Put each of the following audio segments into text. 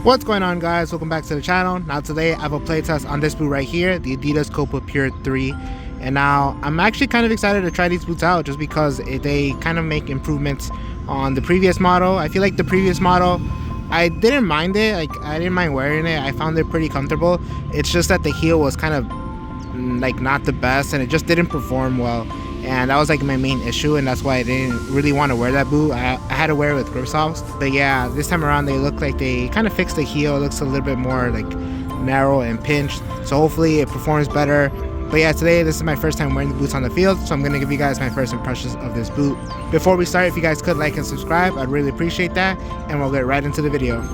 What's going on, guys? Welcome back to the channel. Now today I have a playtest on this boot right here, the Adidas Copa Pure 3. And now I'm actually kind of excited to try these boots out just because they kind of make improvements on the previous model. I feel like the previous model, I didn't mind it. Like, I didn't mind wearing it. I found it pretty comfortable. It's just that the heel was kind of like not the best, and it just didn't perform well. And that was like my main issue, and that's why I didn't really want to wear that boot. I had to wear it with grip socks. But yeah, this time around they look like they kind of fixed the heel. It looks a little bit more like narrow and pinched, so hopefully it performs better. But yeah, today this is my first time wearing the boots on the field, so I'm gonna give you guys my first impressions of this boot. Before we start, if you guys could like and subscribe, I'd really appreciate that, and we'll get right into the video.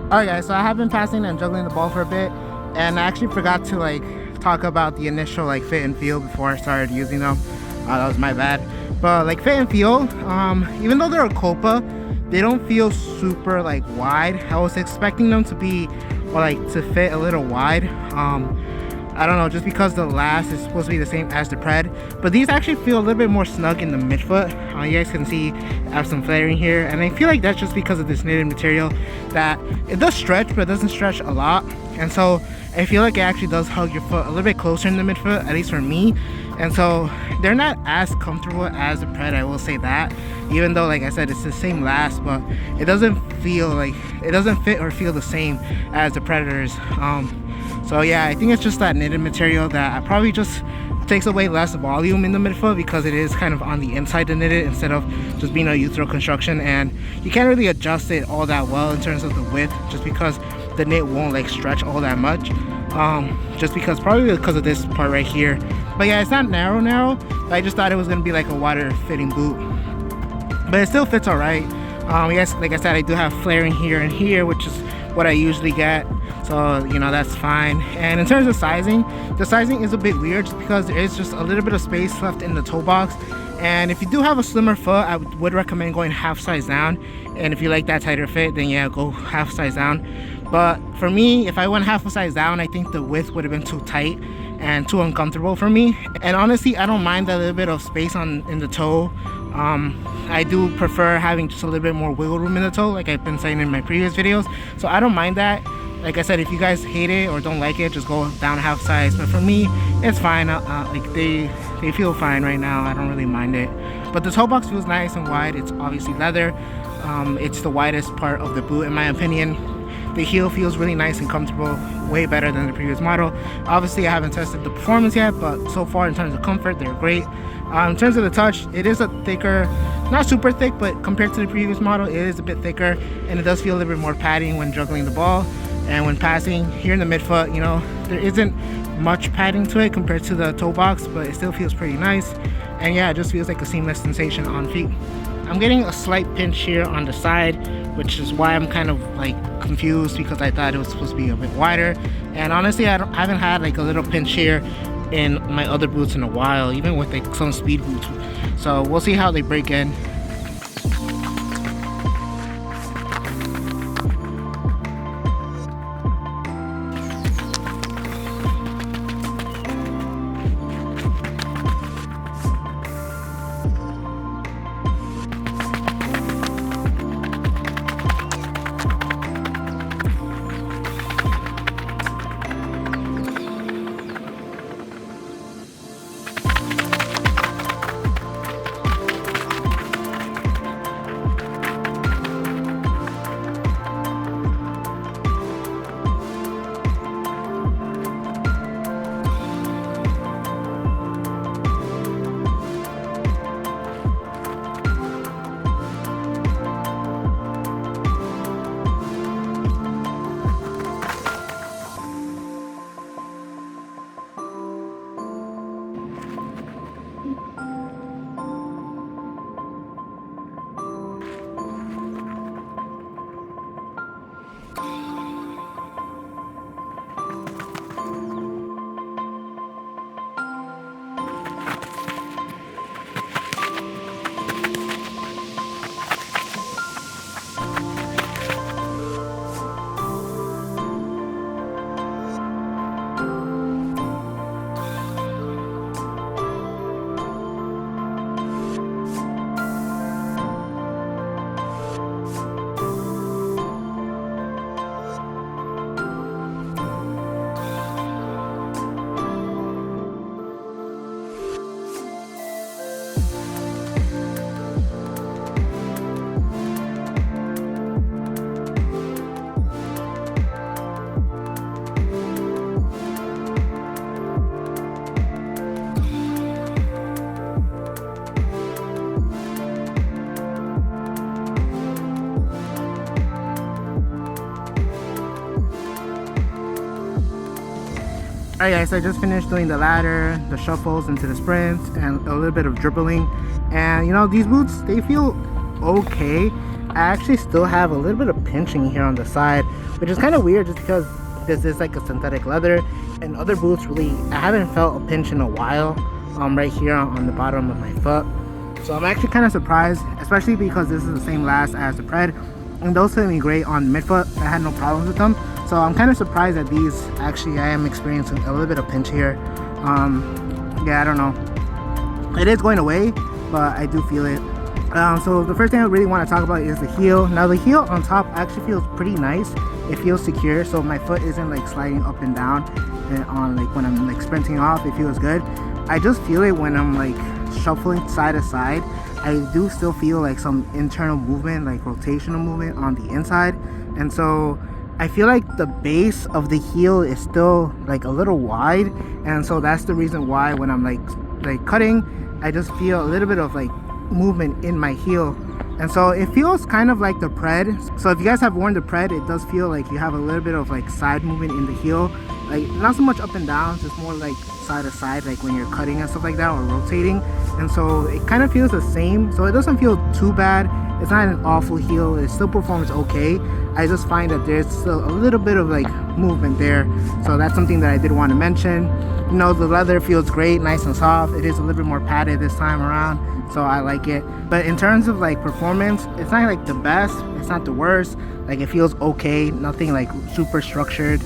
Alright guys, so I have been passing and juggling the ball for a bit, and I actually forgot to like talk about the initial like fit and feel before I started using them. That was my bad. But like fit and feel, even though they're a Copa, they don't feel super like wide. I was expecting them to be, or like to fit a little wide. I don't know, just because the last is supposed to be the same as the pred, but these actually feel a little bit more snug in the midfoot. You guys can see I have some flaring here, and I feel like that's just because of this knitted material, that it does stretch, but it doesn't stretch a lot, and so I feel like it actually does hug your foot a little bit closer in the midfoot, at least for me. And so they're not as comfortable as the pred, I will say that, even though like I said it's the same last, but it doesn't feel like, it doesn't fit or feel the same as the Predators. So yeah, I think it's just that knitted material that probably just takes away less volume in the midfoot, because it is kind of on the inside to knit it instead of just being a U-throw construction, and you can't really adjust it all that well in terms of the width, just because the knit won't like stretch all that much, probably because of this part right here. But yeah, it's not narrow, but I just thought it was gonna be like a wider fitting boot, but it still fits all right. Yes, like I said, I do have flaring here and here, which is what I usually get, so you know, that's fine. And in terms of sizing, the sizing is a bit weird just because there is just a little bit of space left in the toe box, and if you do have a slimmer foot, I would recommend going half size down, and if you like that tighter fit, then yeah, go half size down. But for me, if I went half a size down, I think the width would have been too tight and too uncomfortable for me. And honestly, I don't mind that little bit of space in the toe. I do prefer having just a little bit more wiggle room in the toe, like I've been saying in my previous videos, so I don't mind that. Like I said, if you guys hate it or don't like it, just go down half size, but for me it's fine. Like they feel fine right now. I don't really mind it, but the toe box feels nice and wide. It's obviously leather. It's the widest part of the boot in my opinion. The heel feels really nice and comfortable, way better than the previous model. Obviously I haven't tested the performance yet, but so far in terms of comfort, they're great. In terms of the touch, it is a thicker, not super thick, but compared to the previous model, it is a bit thicker, and it does feel a little bit more padding when juggling the ball. And when passing here in the midfoot, you know, there isn't much padding to it compared to the toe box, but it still feels pretty nice. And yeah, it just feels like a seamless sensation on feet. I'm getting a slight pinch here on the side, which is why I'm kind of like confused, because I thought it was supposed to be a bit wider. And honestly, I haven't had like a little pinch here in my other boots in a while, even with like some speed boots. So we'll see how they break in. Alright guys, so I just finished doing the ladder, the shuffles into the sprints, and a little bit of dribbling. And you know, these boots, they feel okay. I actually still have a little bit of pinching here on the side, which is kind of weird just because this is like a synthetic leather. And other boots, really, I haven't felt a pinch in a while, right here on the bottom of my foot. So I'm actually kind of surprised, especially because this is the same last as the Pred. And those fit me great on midfoot. I had no problems with them. So I'm kind of surprised that these, actually I am experiencing a little bit of pinch here. Yeah, I don't know. It is going away, but I do feel it. So the first thing I really want to talk about is the heel. Now the heel on top actually feels pretty nice. It feels secure, so my foot isn't like sliding up and down. And on like when I'm like sprinting off, it feels good. I just feel it when I'm like shuffling side to side. I do still feel like some internal movement, like rotational movement on the inside. And so I feel like the base of the heel is still like a little wide, and so that's the reason why when I'm like cutting, I just feel a little bit of like movement in my heel. And so it feels kind of like the Pred. So if you guys have worn the Pred, it does feel like you have a little bit of like side movement in the heel, like not so much up and down, just more like side to side, like when you're cutting and stuff like that, or rotating. And so it kind of feels the same, so it doesn't feel too bad. It's not an awful heel, it still performs okay. I just find that there's still a little bit of like movement there, so that's something that I did want to mention. You know, the leather feels great, nice and soft. It is a little bit more padded this time around, so I like it. But in terms of like performance, it's not like the best, it's not the worst. Like it feels okay, nothing like super structured.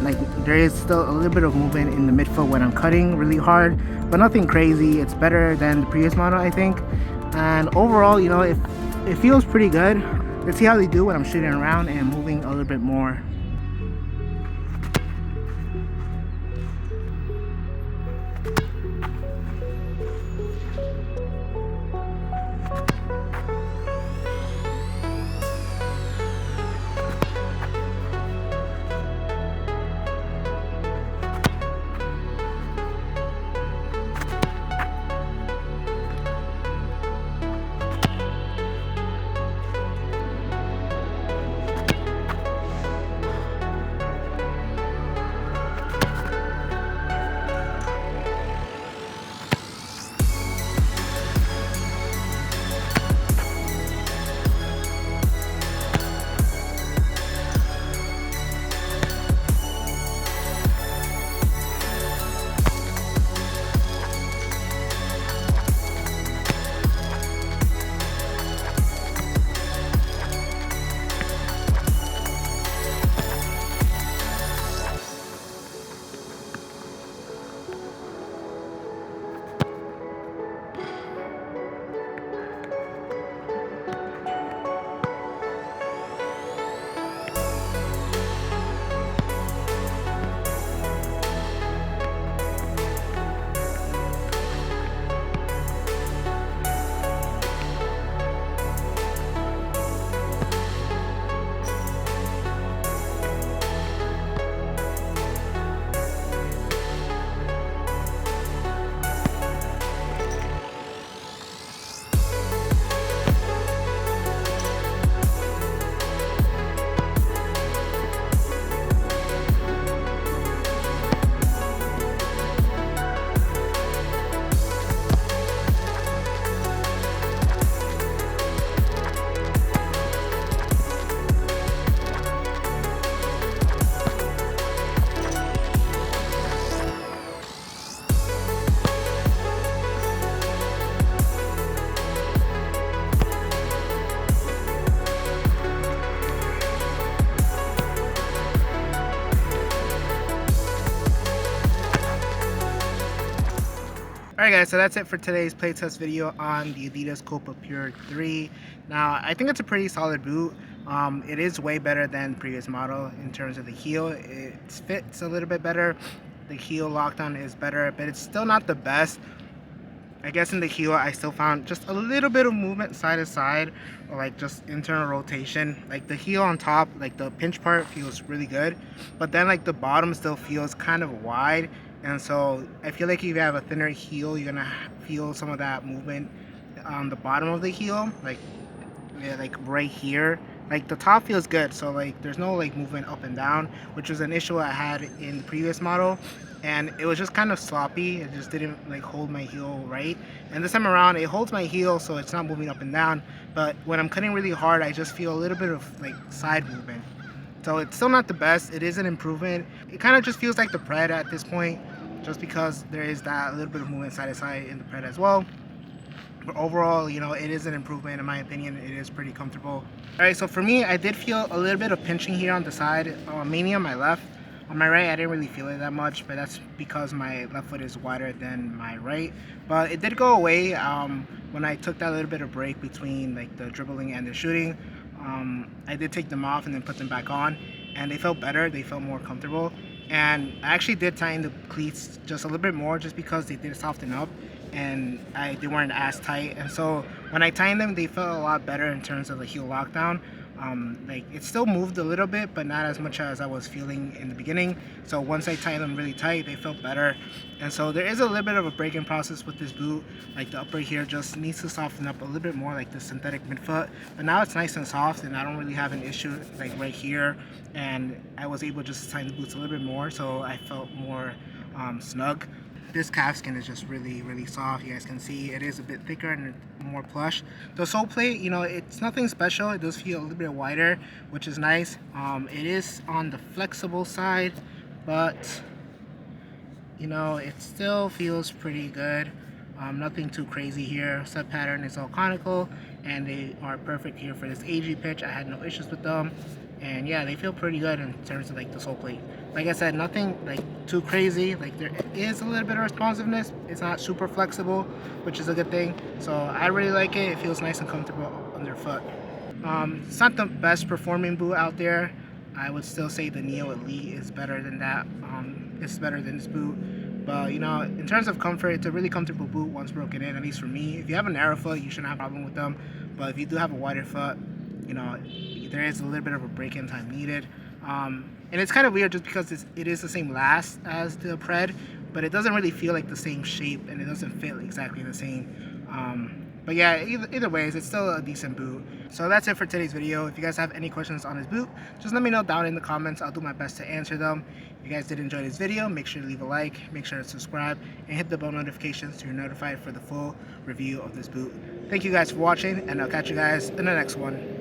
Like there is still a little bit of movement in the midfoot when I'm cutting really hard, but nothing crazy. It's better than the previous model, I think. And overall, you know, it feels pretty good. Let's see how they do when I'm shooting around and moving a little bit more. Alright guys, so that's it for today's playtest video on the Adidas Copa Pure 3. Now, I think it's a pretty solid boot. It is way better than previous model in terms of the heel. It fits a little bit better. The heel lockdown is better, but it's still not the best. I guess in the heel I still found just a little bit of movement side to side, or like just internal rotation. Like the heel on top, like the pinch part feels really good, but then like the bottom still feels kind of wide, and so I feel like if you have a thinner heel, you're gonna feel some of that movement on the bottom of the heel, like yeah, like right here. Like the top feels good, so like there's no like movement up and down, which was an issue I had in the previous model, and it was just kind of sloppy. It just didn't like hold my heel right, and this time around it holds my heel, so it's not moving up and down, but when I'm cutting really hard I just feel a little bit of like side movement. So it's still not the best. It is an improvement. It kind of just feels like the Pred at this point, just because there is that little bit of movement side to side in the Pred as well. But overall, you know, it is an improvement in my opinion. It is pretty comfortable. All right, so for me, I did feel a little bit of pinching here on the side, mainly on my left. On my right, I didn't really feel it that much, but that's because my left foot is wider than my right. But it did go away when I took that little bit of break between like the dribbling and the shooting. I did take them off and then put them back on, and they felt better. They felt more comfortable. And I actually did tighten the cleats just a little bit more, just because they did soften up and they weren't as tight. And so when I tightened them, they felt a lot better in terms of the heel lockdown. Like it still moved a little bit, but not as much as I was feeling in the beginning. So once I tightened them really tight, they felt better. And so there is a little bit of a break-in process with this boot. Like the upper here just needs to soften up a little bit more, like the synthetic midfoot. But now it's nice and soft, and I don't really have an issue like right here. And I was able just to tighten the boots a little bit more, so I felt more snug. This calf skin is just really soft. You guys can see it is a bit thicker and more plush. The sole plate, you know, it's nothing special. It does feel a little bit wider, which is nice. It is on the flexible side, but you know, it still feels pretty good. Nothing too crazy here. Sub pattern is all conical, and they are perfect here for this AG pitch. I had no issues with them, and yeah, they feel pretty good in terms of like the sole plate. Like I said, nothing like too crazy. Like there is a little bit of responsiveness. It's not super flexible, which is a good thing. So I really like it. It feels nice and comfortable underfoot. It's not the best performing boot out there. I would still say the Neo Elite is better than that. It's better than this boot. But you know, in terms of comfort, it's a really comfortable boot once broken in, at least for me. If you have a narrow foot, you shouldn't have a problem with them. But if you do have a wider foot, you know, there is a little bit of a break-in time needed. And it's kind of weird just because it is the same last as the Pred, but it doesn't really feel like the same shape, and it doesn't fit exactly the same. But yeah, either ways, it's still a decent boot. So that's it for today's video. If you guys have any questions on this boot, just let me know down in the comments. I'll do my best to answer them. If you guys did enjoy this video, make sure to leave a like, make sure to subscribe, and hit the bell notifications so you're notified for the full review of this boot. Thank you guys for watching, and I'll catch you guys in the next one.